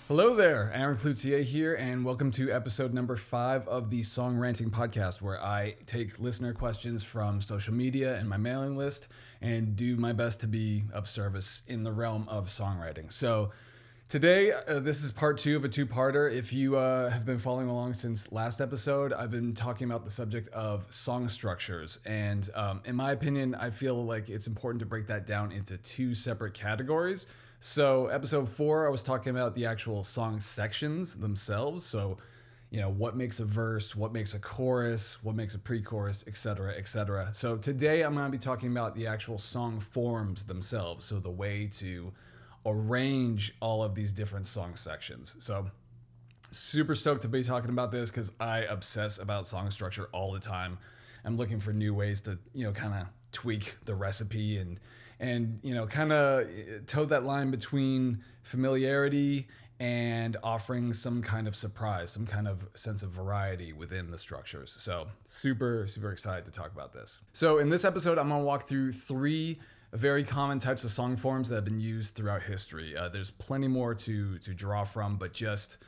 Hello there, Aaron Cloutier here, and welcome to episode number 5 of the Songranting podcast, where I take listener questions from social media and my mailing list and do my best to be of service in the realm of songwriting. So today, this is part 2 of a two-parter. If you have been following along since last episode, I've been talking about the subject of song structures. And in my opinion, I feel like it's important to break that down into 2 separate categories. So episode 4, I was talking about the actual song sections themselves. So, what makes a verse, what makes a chorus, what makes a pre-chorus, etc., etc. So today I'm going to be talking about the actual song forms themselves. So the way to arrange all of these different song sections. So super stoked to be talking about this because I obsess about song structure all the time. I'm looking for new ways to, kind of tweak the recipe and kind of toe that line between familiarity and offering some kind of surprise, some kind of sense of variety within the structures. So super excited to talk about this. So in this episode, I'm going to walk through 3 very common types of song forms that have been used throughout history. There's plenty more to draw from, but just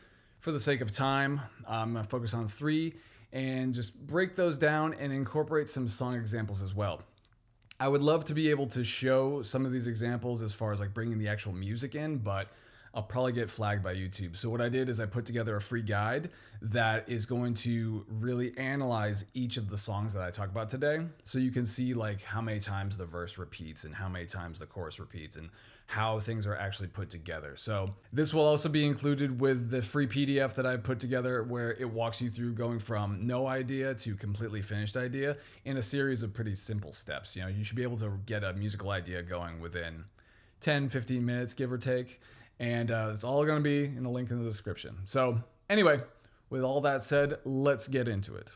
for the sake of time, I'm going to focus on 3 and just break those down and incorporate some song examples as well. I would love to be able to show some of these examples as far as like bringing the actual music in, but I'll probably get flagged by YouTube. So what I did is I put together a free guide that is going to really analyze each of the songs that I talk about today. So you can see like how many times the verse repeats and how many times the chorus repeats and how things are actually put together. So this will also be included with the free PDF that I put together where it walks you through going from no idea to completely finished idea in a series of pretty simple steps. You should be able to get a musical idea going within 10, 15 minutes, give or take. And it's all going to be in the link in the description. So anyway, with all that said, let's get into it.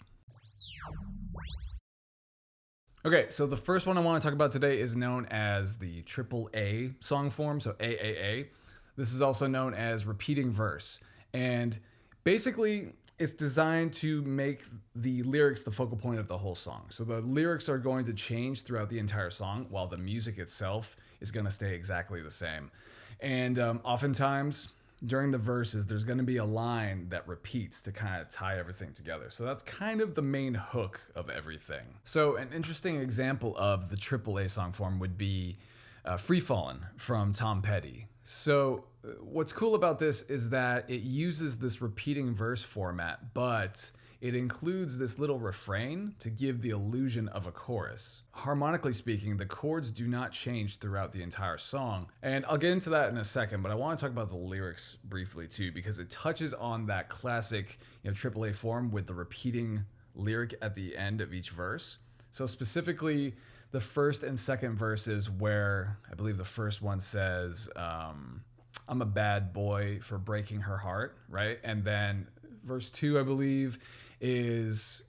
Okay, so the first one I want to talk about today is known as the AAA song form, so AAA. This is also known as repeating verse. And basically, it's designed to make the lyrics the focal point of the whole song. So the lyrics are going to change throughout the entire song, while the music itself is going to stay exactly the same. And oftentimes during the verses, there's going to be a line that repeats to kind of tie everything together. So that's kind of the main hook of everything. So an interesting example of the AAA song form would be Free Fallin' from Tom Petty. So what's cool about this is that it uses this repeating verse format, but it includes this little refrain to give the illusion of a chorus. Harmonically speaking, the chords do not change throughout the entire song. And I'll get into that in a second, but I want to talk about the lyrics briefly too, because it touches on that classic, AAA form with the repeating lyric at the end of each verse. So specifically, the first and second verses where I believe the first one says, I'm a bad boy for breaking her heart, right? And then verse 2, I believe, is,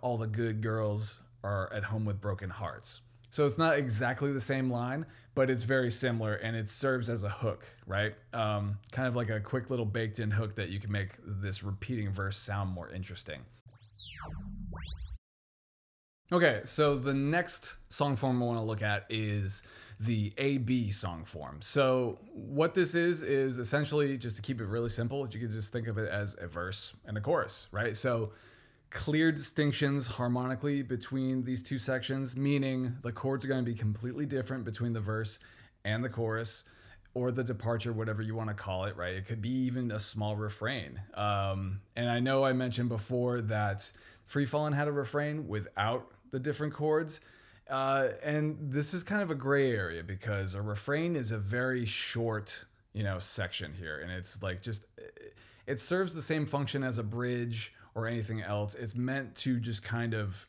all the good girls are at home with broken hearts. So it's not exactly the same line, but it's very similar and it serves as a hook, right? Kind of like a quick little baked in hook that you can make this repeating verse sound more interesting. Okay, so the next song form I want to look at is the AB song form. So what this is essentially, just to keep it really simple, you could just think of it as a verse and a chorus, right? So clear distinctions harmonically between these 2 sections, meaning the chords are going to be completely different between the verse and the chorus, or the departure, whatever you want to call it, right? It could be even a small refrain. And I know I mentioned before that Free Fallin' had a refrain without the different chords. And this is kind of a gray area because a refrain is a very short, section here. And it's like it serves the same function as a bridge or anything else. It's meant to just kind of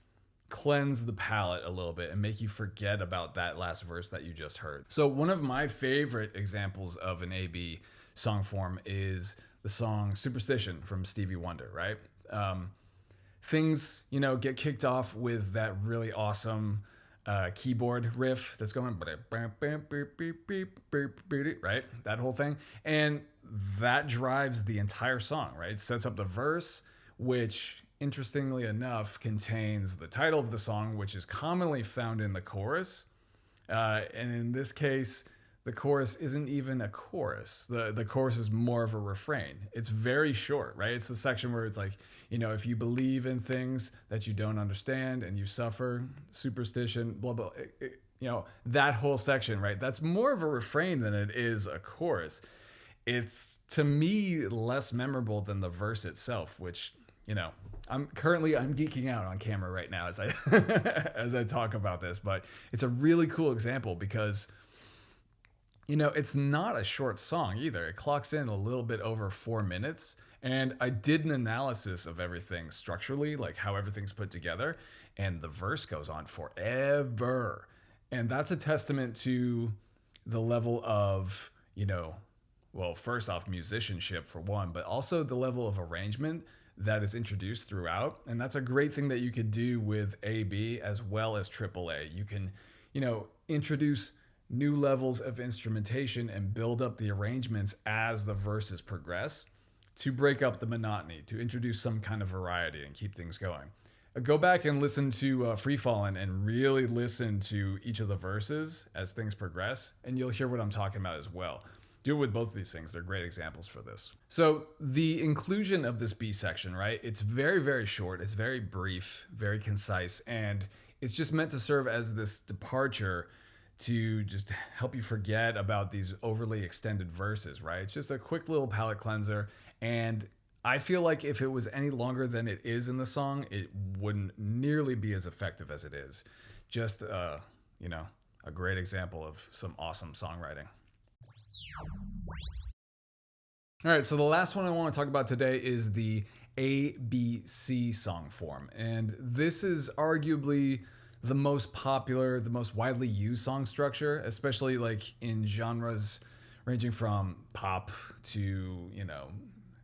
cleanse the palate a little bit and make you forget about that last verse that you just heard. So one of my favorite examples of an AB song form is the song Superstition from Stevie Wonder, right? Things, get kicked off with that really awesome keyboard riff that's going, right? That whole thing. And that drives the entire song, right? It sets up the verse, which interestingly enough contains the title of the song, which is commonly found in the chorus. And in this case, the chorus isn't even a chorus. The chorus is more of a refrain. It's very short, right? It's the section where it's like, if you believe in things that you don't understand and you suffer superstition, blah, blah, that whole section, right? That's more of a refrain than it is a chorus. It's, to me, less memorable than the verse itself, which, I'm geeking out on camera right now as I as I talk about this, but it's a really cool example because it's not a short song either. It clocks in a little bit over 4 minutes. And I did an analysis of everything structurally, like how everything's put together. And the verse goes on forever. And that's a testament to the level of, first off, musicianship for one, but also the level of arrangement that is introduced throughout. And that's a great thing that you could do with AB as well as AAA. You can, introduce new levels of instrumentation and build up the arrangements as the verses progress to break up the monotony, to introduce some kind of variety and keep things going. Go back and listen to Free Fallin' and really listen to each of the verses as things progress, and you'll hear what I'm talking about as well. Do it with both of these things. They're great examples for this. So the inclusion of this B section, right? It's very, very short. It's very brief, very concise, and it's just meant to serve as this departure to just help you forget about these overly extended verses, right? It's just a quick little palate cleanser. And I feel like if it was any longer than it is in the song, it wouldn't nearly be as effective as it is. Just, a great example of some awesome songwriting. All right, so the last one I want to talk about today is the ABC song form. And this is arguably the most popular, the most widely used song structure, especially like in genres ranging from pop to,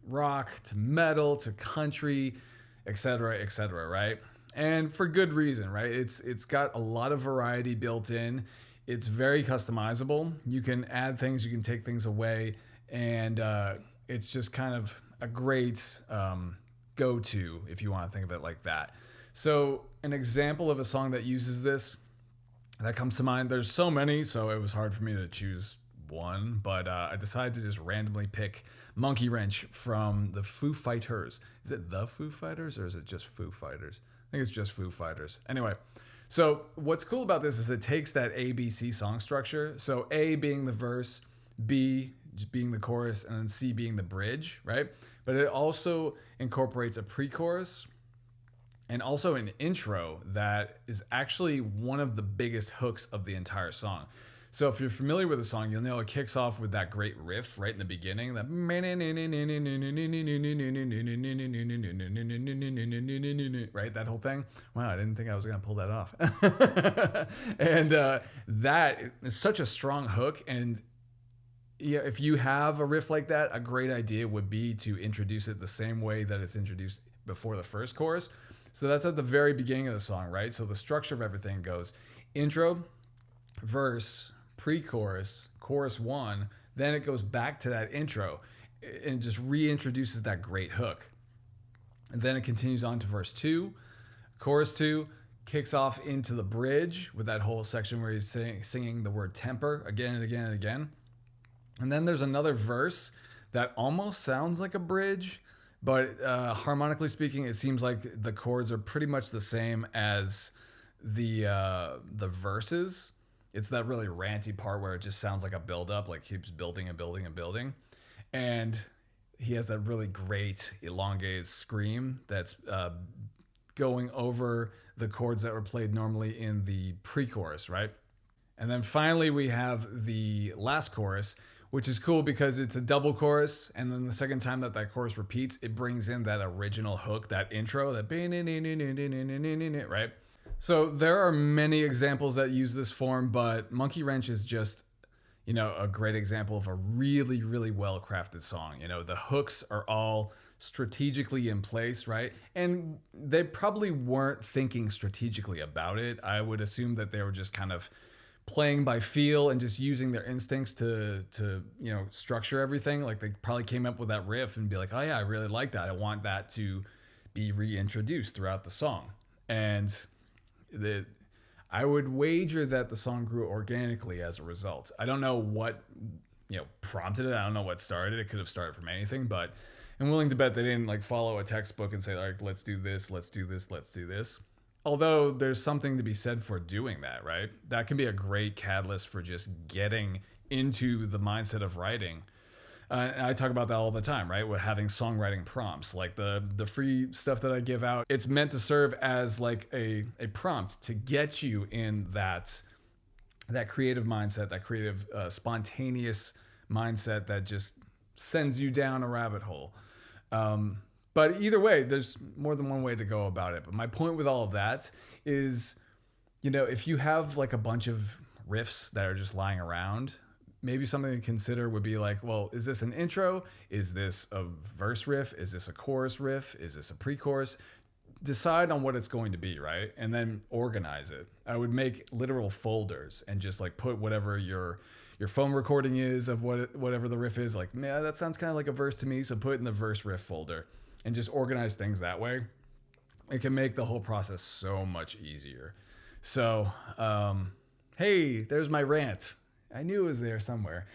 rock to metal to country, etc., right? And for good reason, right? It's got a lot of variety built in. It's very customizable. You can add things, you can take things away, and it's just kind of a great go-to if you want to think of it like that. So an example of a song that uses this that comes to mind, there's so many, so it was hard for me to choose one, but I decided to just randomly pick Monkey Wrench from the Foo Fighters. Is it the Foo Fighters or is it just Foo Fighters? I think it's just Foo Fighters. Anyway, so what's cool about this is it takes that ABC song structure, so A being the verse, B being the chorus, and then C being the bridge, right? But it also incorporates a pre-chorus, and also an intro that is actually one of the biggest hooks of the entire song. So if you're familiar with the song, you'll know it kicks off with that great riff right in the beginning. That right, that whole thing. Wow, I didn't think I was gonna pull that off. And that is such a strong hook. And if you have a riff like that, a great idea would be to introduce it the same way that it's introduced before the first chorus. So that's at the very beginning of the song, right? So the structure of everything goes intro, verse, pre-chorus, chorus one, then it goes back to that intro and just reintroduces that great hook. And then it continues on to verse two, chorus two, kicks off into the bridge with that whole section where he's singing the word temper again and again and again. And then there's another verse that almost sounds like a bridge, but harmonically speaking, it seems like the chords are pretty much the same as the verses. It's that really ranty part where it just sounds like a build-up, like keeps building and building and building. And he has that really great elongated scream that's going over the chords that were played normally in the pre-chorus, right? And then finally we have the last chorus, which is cool because it's a double chorus, and then the second time that chorus repeats, it brings in that original hook, that intro, that right? So there are many examples that use this form, but Monkey Wrench is just, a great example of a really, really well-crafted song. The hooks are all strategically in place, right? And they probably weren't thinking strategically about it. I would assume that they were just kind of playing by feel and just using their instincts to structure everything. Like they probably came up with that riff and be like, oh yeah, I really like that. I want that to be reintroduced throughout the song. And I would wager that the song grew organically as a result. I don't know what prompted it. I don't know what started it. It could have started from anything, but I'm willing to bet they didn't like follow a textbook and say like, let's do this, let's do this, let's do this. Although there's something to be said for doing that, right? That can be a great catalyst for just getting into the mindset of writing. And I talk about that all the time, right? With having songwriting prompts, like the free stuff that I give out, it's meant to serve as like a prompt to get you in that creative mindset, that creative, spontaneous mindset that just sends you down a rabbit hole. But either way, there's more than one way to go about it. But my point with all of that is, if you have like a bunch of riffs that are just lying around, maybe something to consider would be like, well, is this an intro? Is this a verse riff? Is this a chorus riff? Is this a pre-chorus? Decide on what it's going to be, right? And then organize it. I would make literal folders and just like put whatever your phone recording is of whatever the riff is. Like, man, that sounds kind of like a verse to me. So put it in the verse riff folder and just organize things that way. It can make the whole process so much easier. So, hey, there's my rant. I knew it was there somewhere.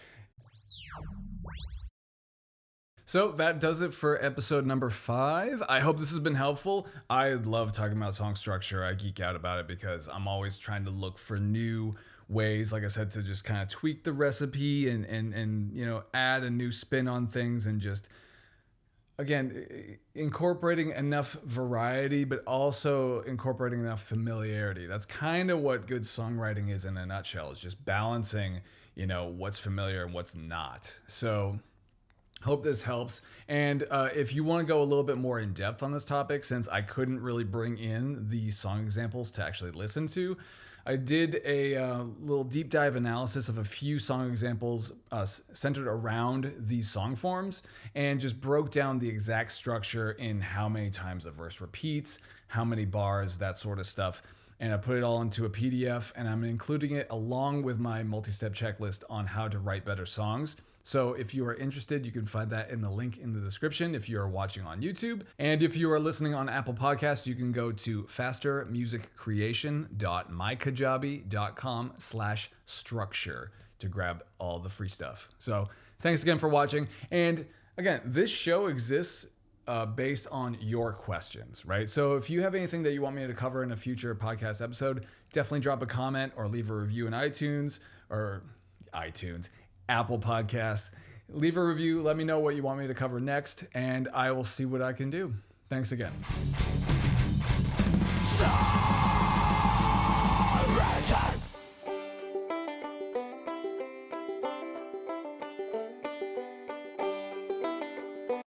So that does it for episode number 5. I hope this has been helpful. I love talking about song structure. I geek out about it because I'm always trying to look for new ways, like I said, to just kind of tweak the recipe and add a new spin on things and just, again, incorporating enough variety, but also incorporating enough familiarity. That's kind of what good songwriting is in a nutshell. It's just balancing, what's familiar and what's not. So hope this helps. And if you want to go a little bit more in depth on this topic, since I couldn't really bring in the song examples to actually listen to, I did a little deep dive analysis of a few song examples centered around these song forms and just broke down the exact structure in how many times a verse repeats, how many bars, that sort of stuff. And I put it all into a PDF and I'm including it along with my multi-step checklist on how to write better songs. So if you are interested, you can find that in the link in the description if you are watching on YouTube. And if you are listening on Apple Podcasts, you can go to fastermusiccreation.mykajabi.com/structure to grab all the free stuff. So thanks again for watching. And again, this show exists based on your questions, right? So if you have anything that you want me to cover in a future podcast episode, definitely drop a comment or leave a review in Apple Podcasts. Leave a review. Let me know what you want me to cover next, and I will see what I can do. Thanks again.